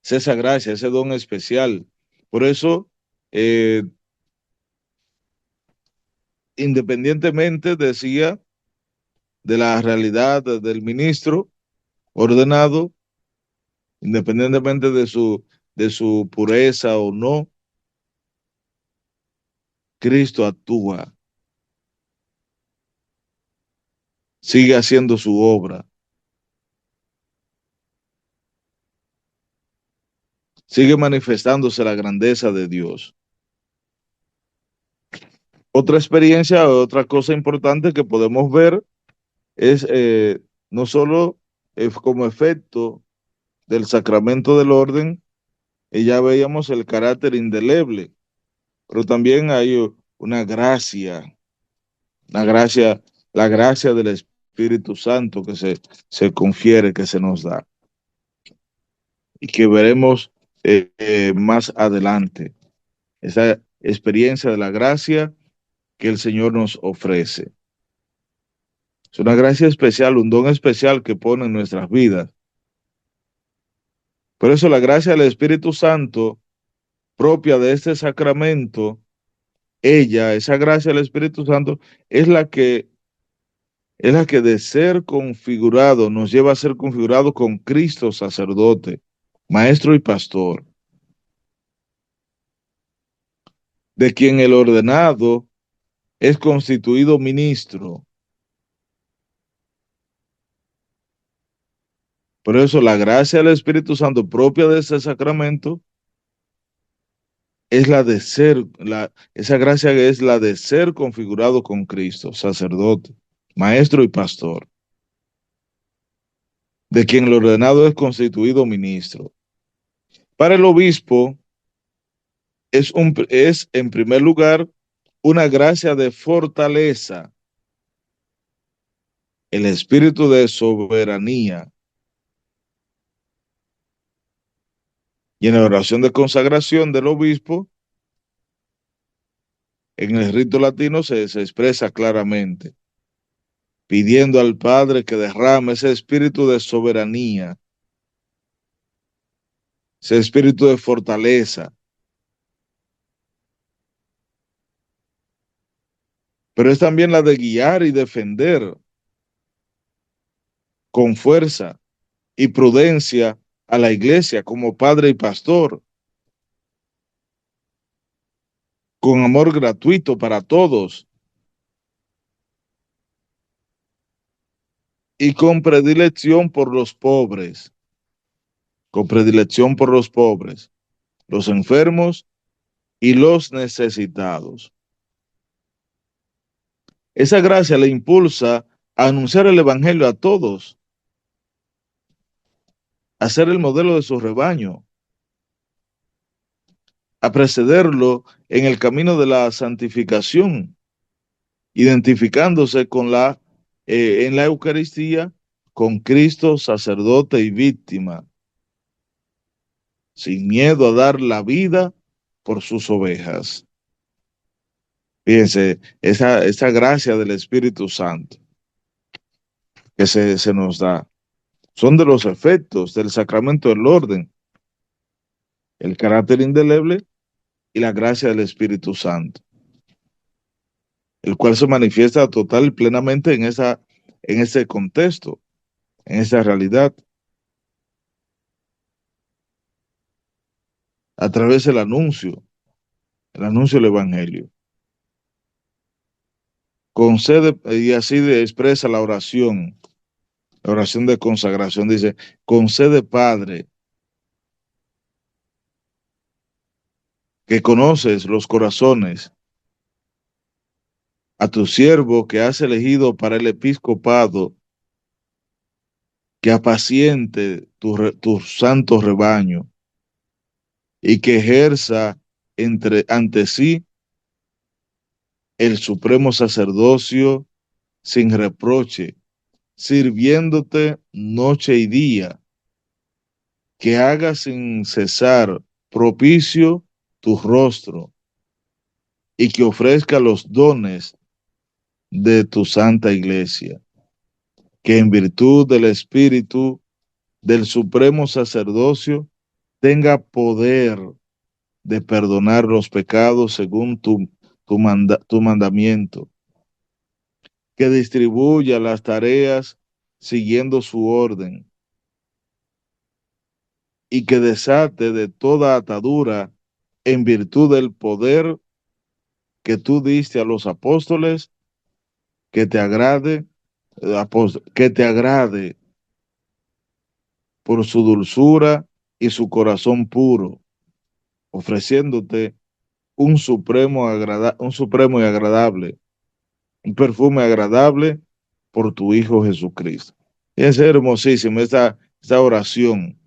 Es esa gracia, ese don especial. Por eso, eh, independientemente, decía, de la realidad del ministro ordenado, independientemente de su pureza o no, Cristo actúa, sigue haciendo su obra, sigue manifestándose la grandeza de Dios. Otra experiencia, otra cosa importante que podemos ver es no solo como efecto del sacramento del orden, ya veíamos el carácter indeleble, pero también hay una gracia, la gracia del Espíritu Santo que se confiere, que se nos da, y que veremos más adelante, esa experiencia de la gracia que el Señor nos ofrece. Es una gracia especial, un don especial que pone en nuestras vidas. Por eso la gracia del Espíritu Santo, propia de este sacramento, esa gracia del Espíritu Santo, es la que de ser configurado nos lleva a ser configurado con Cristo sacerdote, maestro y pastor, de quien el ordenado es constituido ministro. Por eso la gracia del Espíritu Santo propia de ese sacramento es la de ser, esa gracia es la de ser configurado con Cristo, sacerdote, maestro y pastor, de quien el ordenado es constituido ministro. Para el obispo es en primer lugar una gracia de fortaleza, el espíritu de soberanía. Y en la oración de consagración del obispo, en el rito latino se expresa claramente, pidiendo al Padre que derrame ese espíritu de soberanía, ese espíritu de fortaleza. Pero es también la de guiar y defender con fuerza y prudencia a la iglesia como padre y pastor, con amor gratuito para todos y con predilección por los pobres, con predilección por los enfermos y los necesitados. Esa gracia le impulsa a anunciar el evangelio a todos, a ser el modelo de su rebaño, a precederlo en el camino de la santificación, identificándose con en la Eucaristía con Cristo, sacerdote y víctima, sin miedo a dar la vida por sus ovejas. Fíjense, esa gracia del Espíritu Santo que se nos da, son de los efectos del sacramento del orden, el carácter indeleble y la gracia del Espíritu Santo, el cual se manifiesta total y plenamente en ese contexto, en esa realidad, a través del anuncio del Evangelio. Concede, y así expresa la oración de consagración, dice, concede, Padre, que conoces los corazones, a tu siervo que has elegido para el episcopado, que apaciente tu santo rebaño y que ejerza ante sí el supremo sacerdocio sin reproche, sirviéndote noche y día, que haga sin cesar propicio tu rostro y que ofrezca los dones de tu santa iglesia, que en virtud del espíritu del supremo sacerdocio tenga poder de perdonar los pecados según tu mandamiento, que distribuya las tareas siguiendo su orden y que desate de toda atadura en virtud del poder que tú diste a los apóstoles, que te agrade, que te agrade por su dulzura y su corazón puro, ofreciéndote un supremo y agradable, un perfume agradable por tu Hijo Jesucristo. Y es hermosísimo esta oración,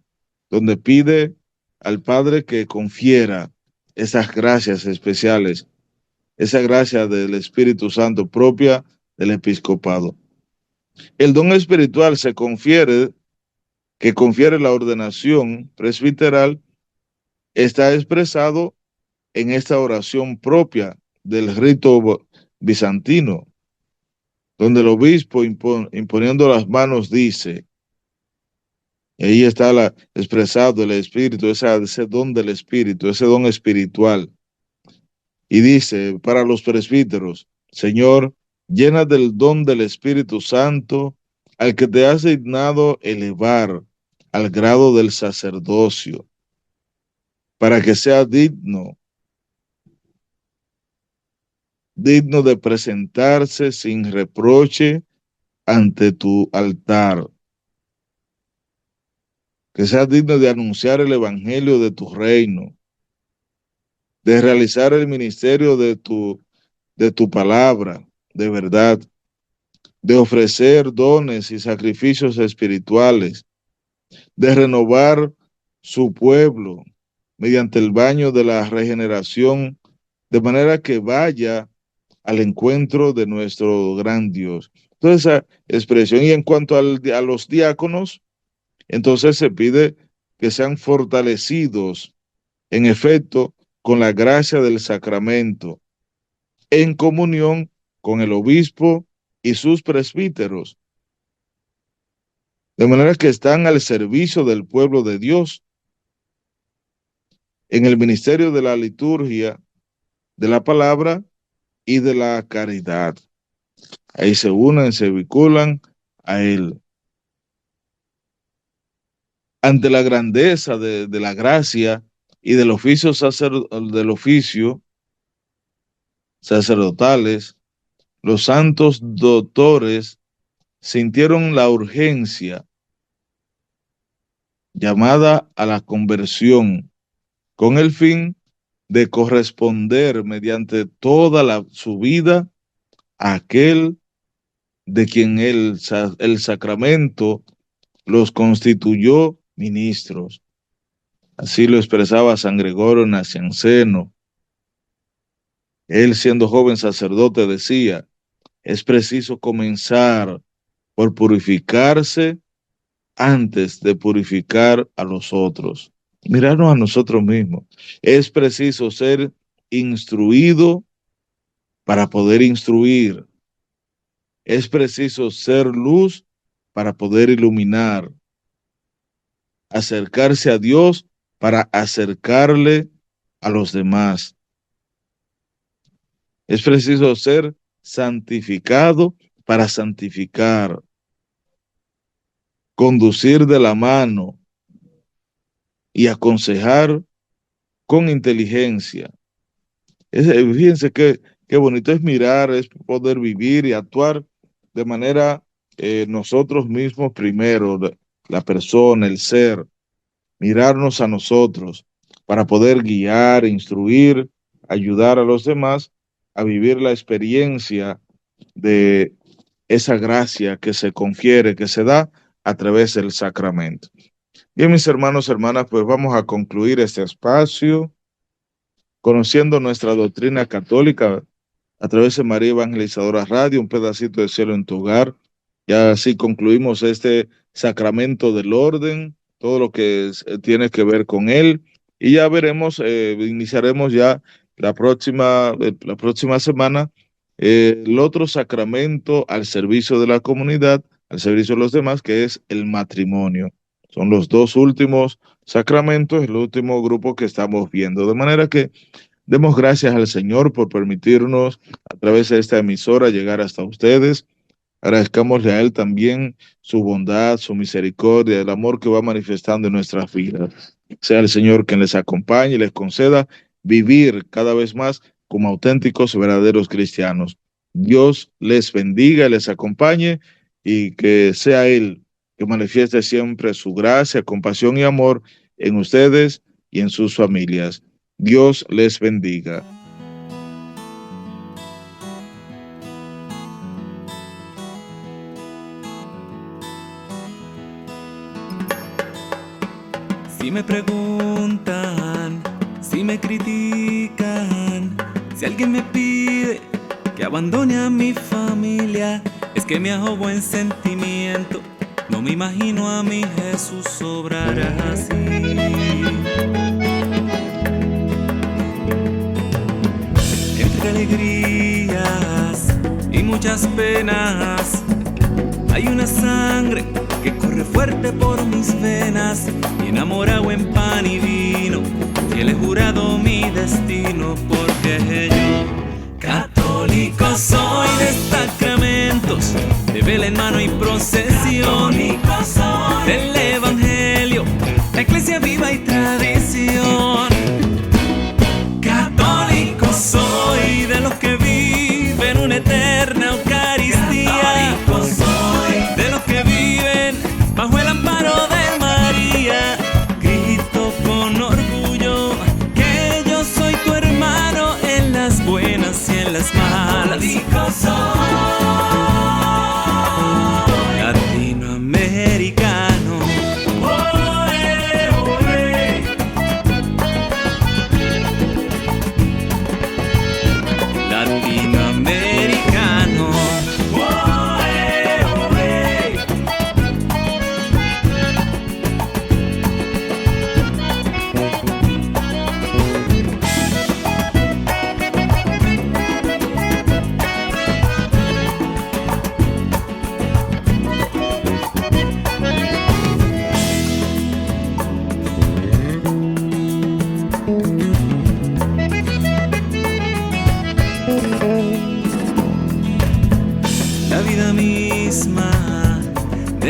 donde pide al Padre que confiera esas gracias especiales, esa gracia del Espíritu Santo propia del episcopado. El don espiritual que confiere la ordenación presbiteral, está expresado en esta oración propia del rito bizantino, donde el obispo imponiendo las manos dice, y ahí está expresado el espíritu, ese don del espíritu, ese don espiritual, y dice para los presbíteros, Señor, llena del don del Espíritu Santo al que te has dignado elevar al grado del sacerdocio, para que sea digno de presentarse sin reproche ante tu altar, que sea digno de anunciar el evangelio de tu reino, de realizar el ministerio de tu palabra, de verdad, de ofrecer dones y sacrificios espirituales, de renovar su pueblo mediante el baño de la regeneración, de manera que vaya al encuentro de nuestro gran Dios. Entonces, esa expresión. Y en cuanto a los diáconos, entonces se pide que sean fortalecidos, en efecto, con la gracia del sacramento, en comunión con el obispo y sus presbíteros, de manera que están al servicio del pueblo de Dios, en el ministerio de la liturgia, de la palabra y de la caridad. Ahí se unen, se vinculan a él. Ante la grandeza de la gracia y del oficio sacerdotales, los santos doctores sintieron la urgencia llamada a la conversión, con el fin de corresponder mediante toda su vida a aquel de quien el sacramento los constituyó ministros. Así lo expresaba San Gregorio Nacianceno. Él, siendo joven sacerdote, decía: es preciso comenzar por purificarse antes de purificar a los otros. Mirarnos a nosotros mismos. Es preciso ser instruido para poder instruir. Es preciso ser luz para poder iluminar. Acercarse a Dios para acercarle a los demás. Es preciso ser santificado para santificar. Conducir de la mano y aconsejar con inteligencia. Fíjense qué bonito es mirar, es poder vivir y actuar de manera nosotros mismos primero, la persona, el ser, mirarnos a nosotros para poder guiar, instruir, ayudar a los demás a vivir la experiencia de esa gracia que se confiere, que se da a través del sacramento. Bien, mis hermanos, hermanas, pues vamos a concluir este espacio conociendo nuestra doctrina católica a través de María Evangelizadora Radio, un pedacito de cielo en tu hogar. Ya así concluimos este sacramento del orden, todo lo que tiene que ver con él, y ya veremos, iniciaremos ya la próxima semana el otro sacramento al servicio de la comunidad, al servicio de los demás, que es el matrimonio. Son los dos últimos sacramentos, el último grupo que estamos viendo. De manera que demos gracias al Señor por permitirnos a través de esta emisora llegar hasta ustedes. Agradezcámosle a Él también su bondad, su misericordia, el amor que va manifestando en nuestras vidas. Sea el Señor quien les acompañe y les conceda vivir cada vez más como auténticos y verdaderos cristianos. Dios les bendiga, les acompañe y que sea Él que manifieste siempre su gracia, compasión y amor en ustedes y en sus familias. Dios les bendiga. Si me preguntan, si me critican, si alguien me pide que abandone a mi familia, es que me ahogo en sentimiento. No me imagino a mi Jesús obrar así. Entre alegrías y muchas penas hay una sangre que corre fuerte por mis venas, y enamorado en pan y vino, fiel he jurado mi destino, porque yo católico soy de sacramentos, de vela en mano y procesión, del evangelio, la iglesia viva y tradición. Católico soy de los que viven una eterna Eucaristía, de los que viven bajo el amparo de María. Grito con orgullo que yo soy tu hermano en las buenas y en las malas. Católico soy latinoamericano.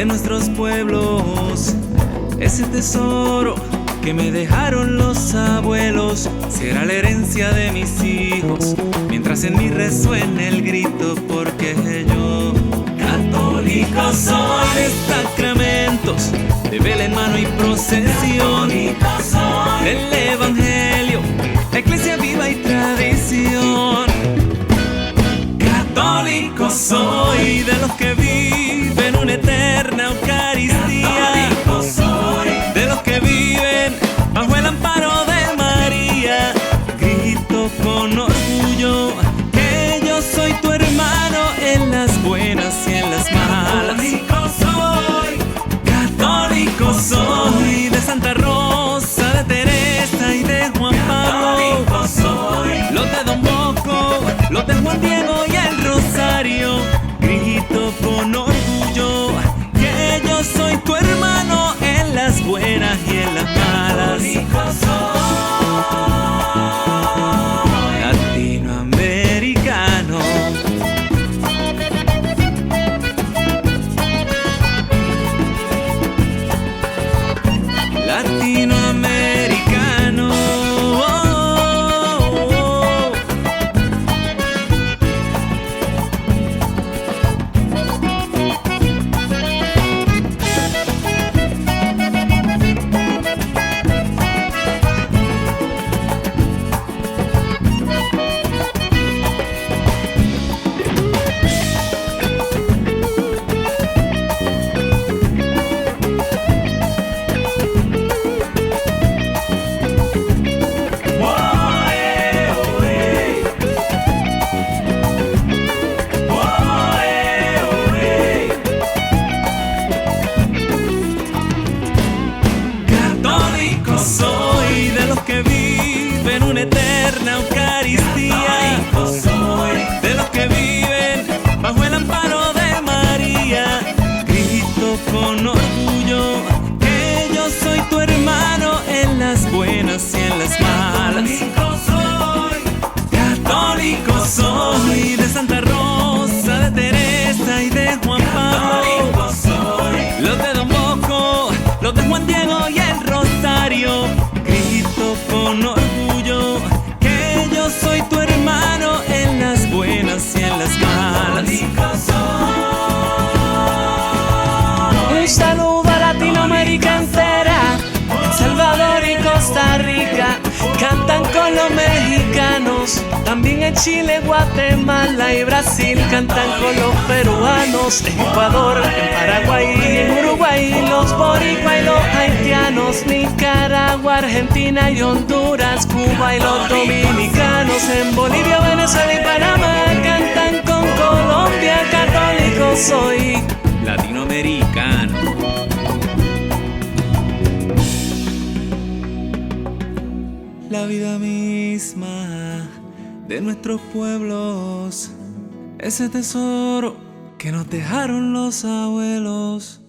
de nuestros pueblos. Ese tesoro que me dejaron los abuelos será la herencia de mis hijos, mientras en mí resuene el grito, porque yo católico soy. De sacramentos, de vela en mano y procesión, del evangelio, la iglesia viva y tradición. Católico soy, de los que viven una eterna Eucaristía. Católico soy, de los que viven bajo el amparo de María. Grito con orgullo que yo soy tu hermano en las buenas y en las malas. Católico soy, de Santa Rosa, de Teresa y de Juan Pablo. Católico soy, los de Don Bosco, los de Juan Diego y el Rosario. Grito con orgullo que yo soy tu hermano en las buenas y en las malas. Latinoamericano. Latinoamericano. Soy de los que viven una eterna Eucaristía. Soy de los que viven bajo el amparo de María. Grito con orgullo que yo soy tu hermano en las buenas y en las malas. Católico soy, de Santa Rosa, de Teresa y de Juan Pablo. Los de Don Bosco, los de Juan Diego y el Rosario. Grito con orgullo que yo soy tu hermano en las buenas y en las malas. Un saludo a Latinoamérica entera, El Salvador y Costa Rica. Cantan con los mexicanos, también en Chile, Guatemala y Brasil. Cantan con los peruanos, en Ecuador, en Paraguay y en Uruguay. Los boricua y los haitianos, Nicaragua, Argentina y Honduras, Cuba y los dominicanos. En Bolivia, Venezuela y Panamá cantan con Colombia. Católico soy, Latinoamericano. La vida misma de nuestros pueblos, ese tesoro que nos dejaron los abuelos.